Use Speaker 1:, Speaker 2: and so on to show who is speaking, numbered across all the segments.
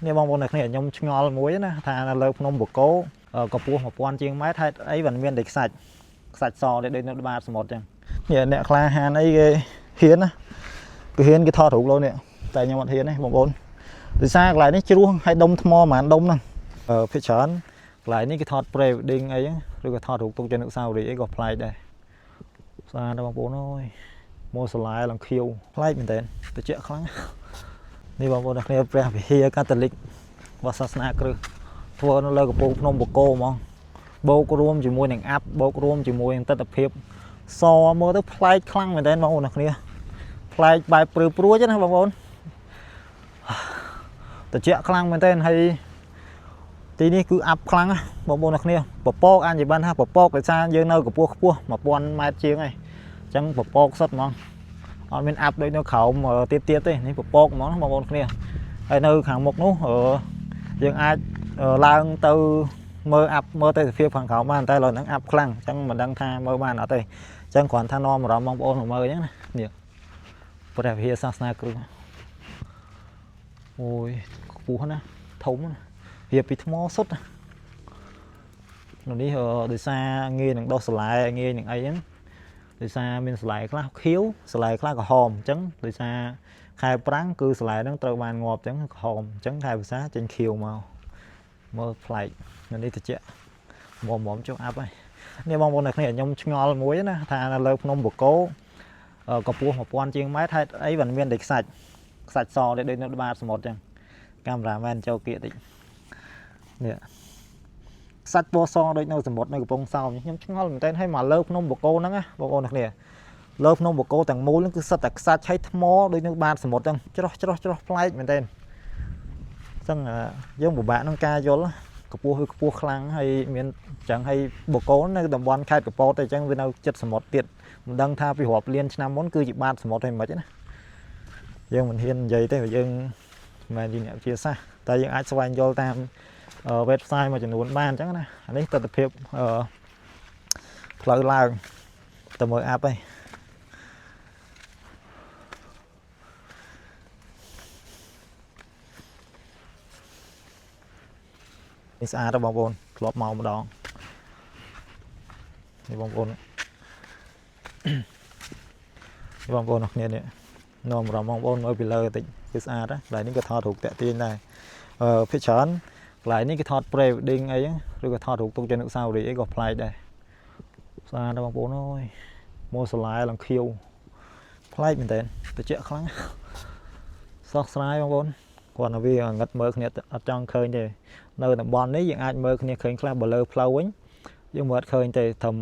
Speaker 1: នេះបងប្អូនអ្នកគ្នាខ្ញុំឆ្ងល់មួយណាថានៅលើភ្នំបូកគោកម្ពស់1000ជាងម៉ែត្រហេតុអីvẫnមានតែខ្សាច់សដូចនៅក្បាលសមុទ្រចឹងនេះអ្នកក្លាហានអីគេហ៊ានណាគេហ៊ានគេថតរូបលោកនេះតែខ្ញុំអត់ហ៊ានទេបងប្អូនដោយសារកន្លែងនេះជ្រោះហើយដុំថ្មប្រហែលដុំហ្នឹងភាគច្រើនកន្លែងនេះគេថត pre wedding អីហ្នឹងឬក៏ថតរូបទុកជាអនុស្សាវរីយ៍អីក៏ប្លែកដែរស្អាតបងប្អូនអើយមកសាឡាឡើងខៀវប្លែកមែនតើត្រជាក់ខ្លាំងនេះបងប្អូនអ្នកគ្នាព្រះវិហារកាតូលិករបស់សាសនាគ្រឹះធ្វើនៅលើកំពូលភ្នំបូកគោហ្មងបូករួមជាមួយនឹងអាប់បូករួមជាមួយនឹងទិដ្ឋភាពសមើលទៅប្លែកខ្លាំងមែនតើបងប្អូនអ្នកគ្នាប្លែកបែបព្រឺព្រួចណាបងប្អូនត្រជាក់ខ្លាំងមែនតើហើយទីនេះគឺអាប់ខ្លាំងណាបងប្អូនអ្នកគ្នាពពកអញ្ញបានថាពពកដោយសារយើងនៅកម្ពស់ខ្ពស់1000ម៉ែត្រជាងហើយអញ្ចឹងពពកសុទ្ធហ្មងអត់មានអាប់ដូចនៅក្រោមទៀតទេនេះពពកហ្មងបងប្អូនគ្នាហើយនៅខាងមុខនោះយើងអាចឡើងទៅមើលអាប់មើលទេសភាពខាងក្រោមបានតែឥឡូវហ្នឹងអាប់ខ្លាំងអញ្ចឹងមិនដឹងថាមើលបានអត់ទេអញ្ចឹងគ្រាន់ថានាំអារម្មណ៍បងប្អូនមកមើលអញ្ចឹងណានេះព្រះវិហារសាសនាគ្រឹះអូយខ្ពស់ណាធំណាវាពីថ្មសុទ្ធនេះដោយសារងាយនឹងដោះស្លែងាយនឹងអីហ្នឹងដោយសារមានស្លែខ្លះខៀវស្លែខ្លះក្រហមអញ្ចឹងដោយសារខែប្រាំងគឺស្លែហ្នឹងត្រូវបានងាប់អញ្ចឹងក្រហមអញ្ចឹងខែភាសាចេញខៀវមកមើលប្លែកនេះតិចមុំចុះអាប់ហើយនេះបងប្អូនអ្នកគ្នាខ្ញុំឆ្ងល់មួយណាថានៅលើភ្នំបូកគោកម្ពស់1000ជាងម៉ែត្រហេតុអីvẫnមានតែខ្សាច់សដូចនៅក្បាលសមុទ្រអញ្ចឹងកាមេរ៉ាមែនចូលគៀកតិចនេះខ្សាច់ពណ៌សដូចនៅសមុទ្រនៅកំពង់សោមខ្ញុំឆ្ងល់មែនតើឲ្យមកលើភ្នំបូកគោហ្នឹងណាបងប្អូនអ្នកគ្នាលើភ្នំបូកគោទាំងមូលហ្នឹងគឺសិតតែខ្សាច់ហើយថ្មដូចនៅក្បាលសមុទ្រហ្នឹងច្រោះប្លែកមែនតើអញ្ចឹងយើងពិបាកក្នុងការយល់កម្ពស់វាខ្ពស់ខ្លាំងហើយមានអញ្ចឹងហើយបូកគោនៅតំបន់ខេត្តកពតតែអញ្ចឹងវានៅជិតសមុទ្រទៀតមិនដឹងថាពីរាប់លានឆ្នាំមុនគឺជាបាតសមុទ្រហើយមិនណាយើងមិនហ៊ាននិយាយទេព្រោះយើងមិនមែនជាអ្នកវិទ្យាសាស្ត្រតែយើងអាចស្វែងយល់តាមwebsite មួយចំនួនបានអញ្ចឹងណាអានេះទិដ្ឋភាពផ្លូវឡើងទៅមើលអាប់ហើយនេះស្អាតទេបងប្អូនធ្លាប់មកម្ដងនេះបងប្អូនបងប្អូនអ្នកគ្នានេះនាំអារម្មណ៍បងប្អូនមើលពីលើតិចគឺស្អាតណាកន្លែងនេះក៏ថតរូបតាក់ទាញដែរភាគច្រើនកន្លែងនេះគេថត pre wedding អីហ្នឹងឬក៏ថតរូបទុកជាអនុស្សាវរីយ៍អីក៏ប្លែកដែរស្អាតណាបងប្អូនអើយមកសាឡាឡើងខៀវប្លែកមែនតើត្រជាក់ខ្លាំងសោះស្រាយបងប្អូនគាត់ថាវាងឹតមើលគ្នាអត់ចង់ឃើញទេនៅតំបន់នេះយើងអាចមើលគ្នាឃើញខ្លះបើលើផ្លូវវិញយើងមើលអត់ឃើញទេត្រឹម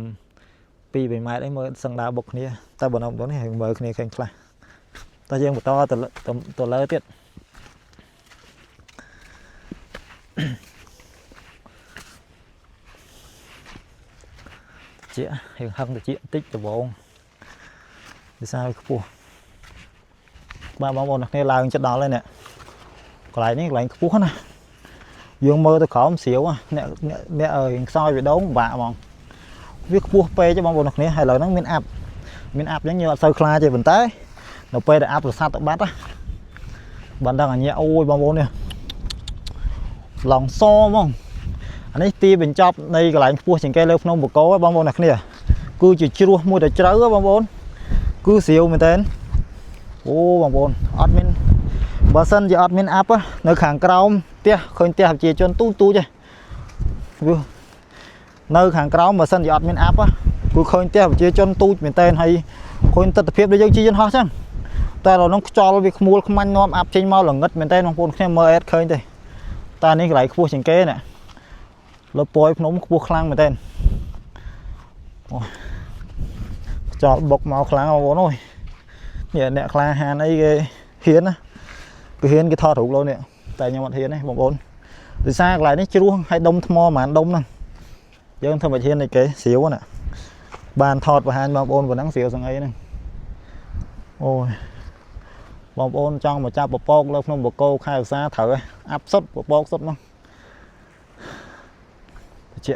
Speaker 1: 2-3ម៉ែត្រអីមើលសឹងដើរបុកគ្នាតែបើនៅតំបន់នេះយើងមើលគ្នាឃើញខ្លះតែយើងបន្តទៅលើទៀតជាហឹងតិចតិចដបងវាសារខ្ពស់បាទបងប្អូនអ្នកគ្នាឡើងចិត្តដល់ហើយនេះកន្លែងនេះកន្លែងខ្ពស់ណាយើងមើលទៅក្រោមស្រាវអ្នករៀងខ្សោយបេះដូងពិបាកហ្មងវាខ្ពស់ពេកទេបងប្អូនអ្នកគ្នាហើយឥឡូវហ្នឹងមានអាប់អញ្ចឹងយើងអត់សូវខ្លាចទេប៉ុន្តែនៅពេលដែលអាប់រសាត់ទៅបាត់ណាបានដឹងអញ្ញាអូយបងប្អូននេះឡងសហ្មងអានេះទីបញ្ចប់នៃកន្លែងខ្ពស់ជាងគេលើភ្នំបូកគោបងប្អូនអ្នកគ្នាគឺជាជ្រោះមួយតែជ្រៅបងប្អូនគឺស្រាវមែនតើអូបងប្អូនអត់មានបើសិនជាអត់មានអាប់នៅខាងក្រោមផ្ទះឃើញផ្ទះប្រជាជនទូចទេវានៅខាងក្រោមបើសិនជាអត់មានអាប់គឺឃើញផ្ទះប្រជាជនទូចមែនតើហើយឃើញទិដ្ឋភាពដូចយើងជិះយន្តហោះចឹងតែឥឡូវហ្នឹងខ្យល់វាខ្មួលខ្មាញ់នាំអាប់ចេញមកល្ងឹតមែនតើបងប្អូនគ្នាមើលអេតឃើញទេតែនេះកន្លែងខ្ពស់ជាងគេណាលើពយភ្នំខ្ពស់ខ្លាំងមែនតើអូខ្យល់បុកមកខ្លាំងបងប្អូនអើយនេះអ្នកក្លាហានអីគេហ៊ានណាគេហ៊ានគេថតរូបលោកនេះតែខ្ញុំអត់ហ៊ានទេបងប្អូនដោយសារកន្លែងនេះជ្រោះហើយដុំថ្មប្រហែលដុំហ្នឹងយើងធ្វើមិនហ៊ានទេគេស្រាវណាបានថតបង្ហាញបងប្អូនប៉ុណ្ណឹងស្រាវសង្អីហ្នឹងអូយបងប្អូនចង់មកចាប់ពពកលើភ្នំបូកគោខែឧស្សាហ៍ត្រូវអាប់សុទ្ធពពកសុទ្ធមកជា